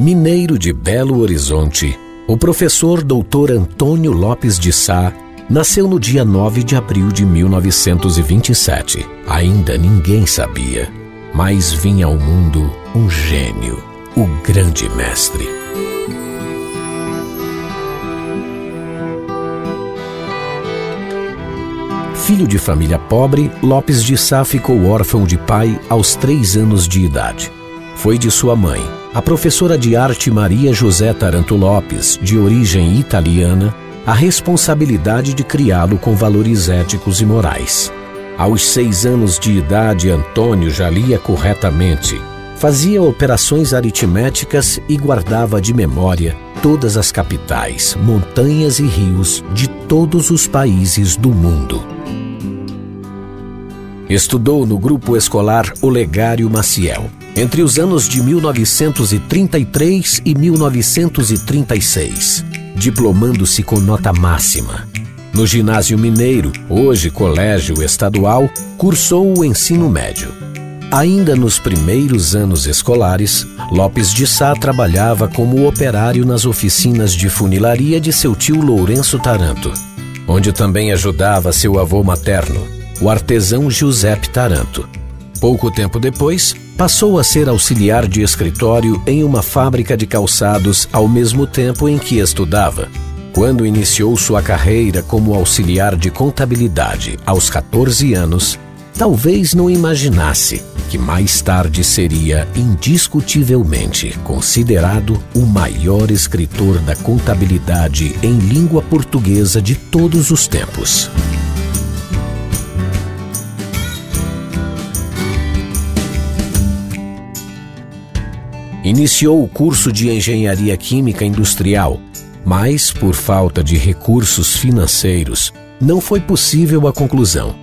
Mineiro de Belo Horizonte, o professor Dr. Antônio Lopes de Sá nasceu no dia 9 de abril de 1927. Ainda ninguém sabia, mas vinha ao mundo um gênio, o grande mestre. Filho de família pobre, Lopes de Sá ficou órfão de pai aos 3 anos de idade. Foi de sua mãe, a professora de arte Maria José Taranto Lopes, de origem italiana, a responsabilidade de criá-lo com valores éticos e morais. Aos 6 anos de idade, Antônio já lia corretamente, fazia operações aritméticas e guardava de memória todas as capitais, montanhas e rios de todos os países do mundo. Estudou no grupo escolar Olegário Maciel, entre os anos de 1933 e 1936, diplomando-se com nota máxima. No Ginásio Mineiro, hoje Colégio Estadual, cursou o ensino médio. Ainda nos primeiros anos escolares, Lopes de Sá trabalhava como operário nas oficinas de funilaria de seu tio Lourenço Taranto, onde também ajudava seu avô materno, o artesão Giuseppe Taranto. Pouco tempo depois, passou a ser auxiliar de escritório em uma fábrica de calçados ao mesmo tempo em que estudava. Quando iniciou sua carreira como auxiliar de contabilidade aos 14 anos, talvez não imaginasse que mais tarde seria indiscutivelmente considerado o maior escritor da contabilidade em língua portuguesa de todos os tempos. Iniciou o curso de Engenharia Química Industrial, mas, por falta de recursos financeiros, não foi possível a conclusão.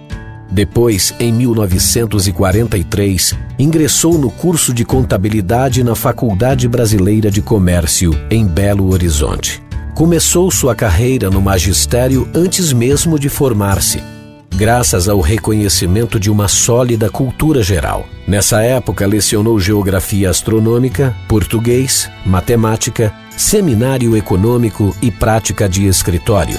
Depois, em 1943, ingressou no curso de Contabilidade na Faculdade Brasileira de Comércio, em Belo Horizonte. Começou sua carreira no magistério antes mesmo de formar-se, graças ao reconhecimento de uma sólida cultura geral. Nessa época, lecionou Geografia Astronômica, Português, Matemática, Seminário Econômico e Prática de Escritório.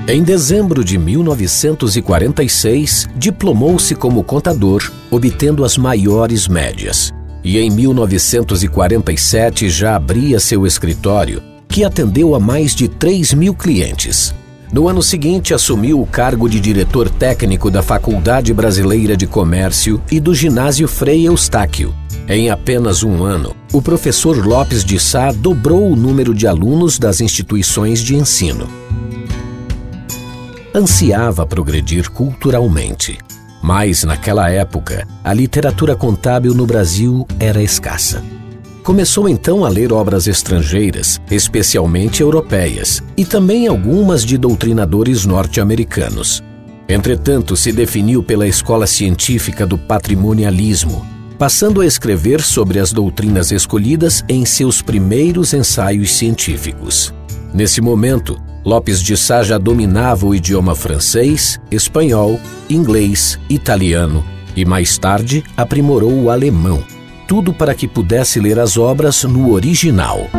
Em dezembro de 1946, diplomou-se como contador, obtendo as maiores médias. E em 1947 já abria seu escritório, que atendeu a mais de 3.000 clientes. No ano seguinte, assumiu o cargo de diretor técnico da Faculdade Brasileira de Comércio e do Ginásio Frei Eustáquio. Em apenas um ano, o professor Lopes de Sá dobrou o número de alunos das instituições de ensino. Ansiava progredir culturalmente, mas naquela época, a literatura contábil no Brasil era escassa. Começou então a ler obras estrangeiras, especialmente europeias, e também algumas de doutrinadores norte-americanos. Entretanto, se definiu pela escola científica do patrimonialismo, passando a escrever sobre as doutrinas escolhidas em seus primeiros ensaios científicos. Nesse momento, Lopes de Sá já dominava o idioma francês, espanhol, inglês, italiano e, mais tarde, aprimorou o alemão. Tudo para que pudesse ler as obras no original.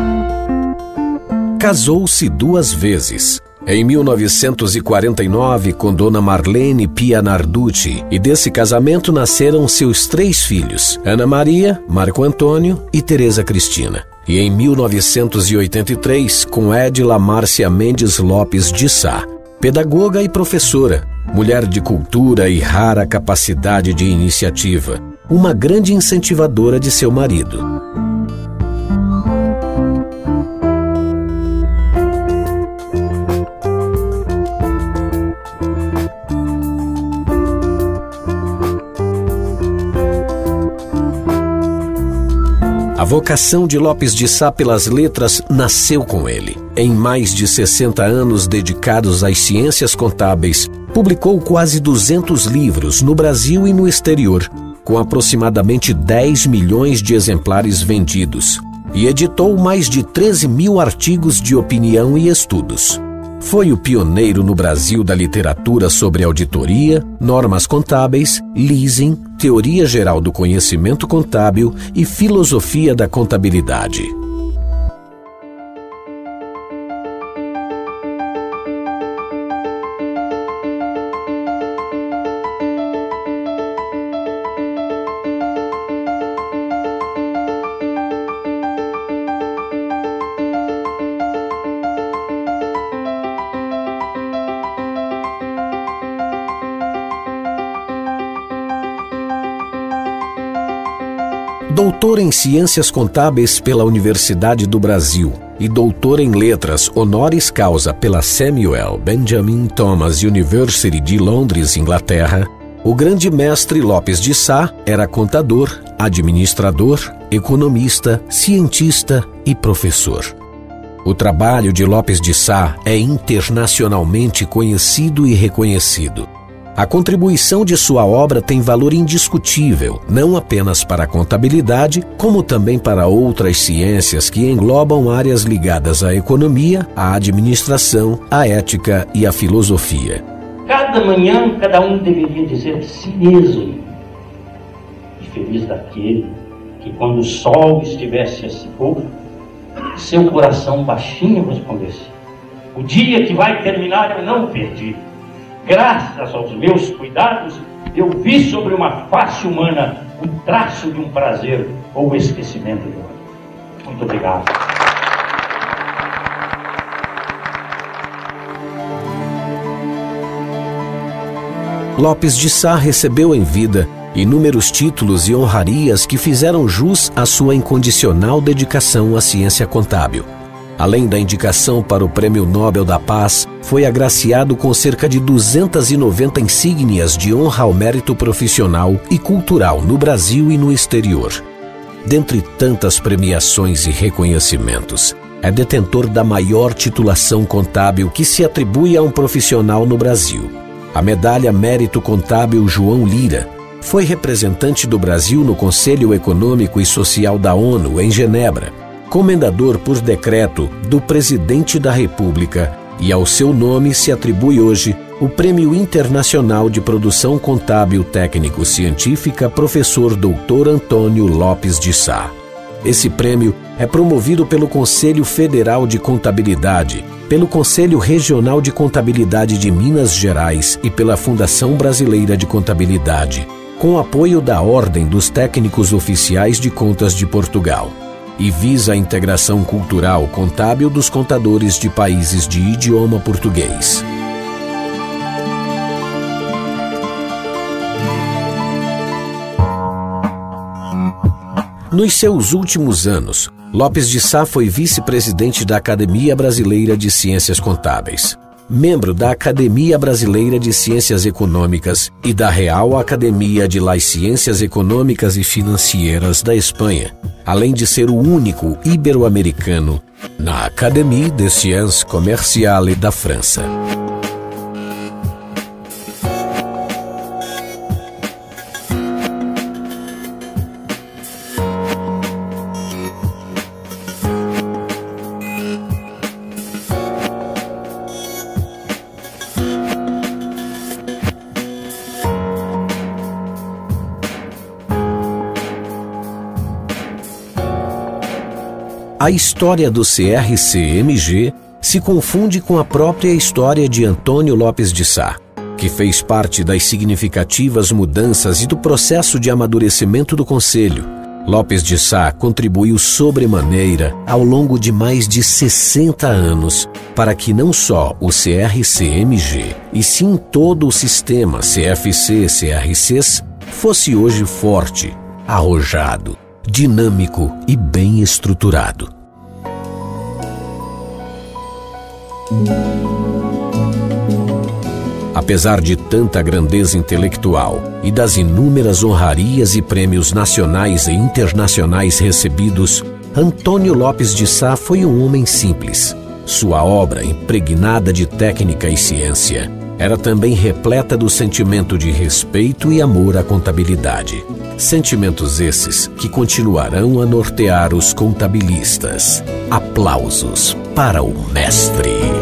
Casou-se 2 vezes. Em 1949, com Dona Marlene Pia Narducci, e desse casamento nasceram seus 3 filhos, Ana Maria, Marco Antônio e Tereza Cristina. E em 1983, com Edila Márcia Mendes Lopes de Sá, pedagoga e professora, mulher de cultura e rara capacidade de iniciativa, uma grande incentivadora de seu marido. A vocação de Lopes de Sá pelas letras nasceu com ele. Em mais de 60 anos dedicados às ciências contábeis, publicou quase 200 livros no Brasil e no exterior, com aproximadamente 10 milhões de exemplares vendidos, e editou mais de 13.000 artigos de opinião e estudos. Foi o pioneiro no Brasil da literatura sobre auditoria, normas contábeis, leasing, teoria geral do conhecimento contábil e filosofia da contabilidade. Doutor em Ciências Contábeis pela Universidade do Brasil e doutor em Letras honoris causa pela Samuel Benjamin Thomas University de Londres, Inglaterra, o grande mestre Lopes de Sá era contador, administrador, economista, cientista e professor. O trabalho de Lopes de Sá é internacionalmente conhecido e reconhecido. A contribuição de sua obra tem valor indiscutível, não apenas para a contabilidade, como também para outras ciências que englobam áreas ligadas à economia, à administração, à ética e à filosofia. Cada manhã, cada um deveria dizer de si mesmo: e feliz daquele que, quando o sol estivesse a se pôr, seu coração baixinho respondesse: o dia que vai terminar eu não perdi. Graças aos meus cuidados, eu vi sobre uma face humana um traço de um prazer ou esquecimento de outro. Muito obrigado. Lopes de Sá recebeu em vida inúmeros títulos e honrarias que fizeram jus à sua incondicional dedicação à ciência contábil. Além da indicação para o Prêmio Nobel da Paz, foi agraciado com cerca de 290 insígnias de honra ao mérito profissional e cultural no Brasil e no exterior. Dentre tantas premiações e reconhecimentos, é detentor da maior titulação contábil que se atribui a um profissional no Brasil. A medalha Mérito Contábil João Lira. Foi representante do Brasil no Conselho Econômico e Social da ONU, em Genebra, comendador por decreto do Presidente da República, e ao seu nome se atribui hoje o Prêmio Internacional de Produção Contábil Técnico-Científica Professor Dr. Antônio Lopes de Sá. Esse prêmio é promovido pelo Conselho Federal de Contabilidade, pelo Conselho Regional de Contabilidade de Minas Gerais e pela Fundação Brasileira de Contabilidade, com apoio da Ordem dos Técnicos Oficiais de Contas de Portugal, e visa a integração cultural contábil dos contadores de países de idioma português. Nos seus últimos anos, Lopes de Sá foi vice-presidente da Academia Brasileira de Ciências Contábeis, membro da Academia Brasileira de Ciências Econômicas e da Real Academia de las Ciências Econômicas e Financieras da Espanha, além de ser o único ibero-americano na Académie des Sciences Commerciales da França. A história do CRC-MG se confunde com a própria história de Antônio Lopes de Sá, que fez parte das significativas mudanças e do processo de amadurecimento do Conselho. Lopes de Sá contribuiu sobremaneira ao longo de mais de 60 anos para que não só o CRC-MG, e sim todo o sistema CFC-CRCs fosse hoje forte, arrojado, dinâmico e bem estruturado. Apesar de tanta grandeza intelectual e das inúmeras honrarias e prêmios nacionais e internacionais recebidos, Antônio Lopes de Sá foi um homem simples. Sua obra, impregnada de técnica e ciência, era também repleta do sentimento de respeito e amor à contabilidade. Sentimentos esses que continuarão a nortear os contabilistas. Aplausos para o mestre.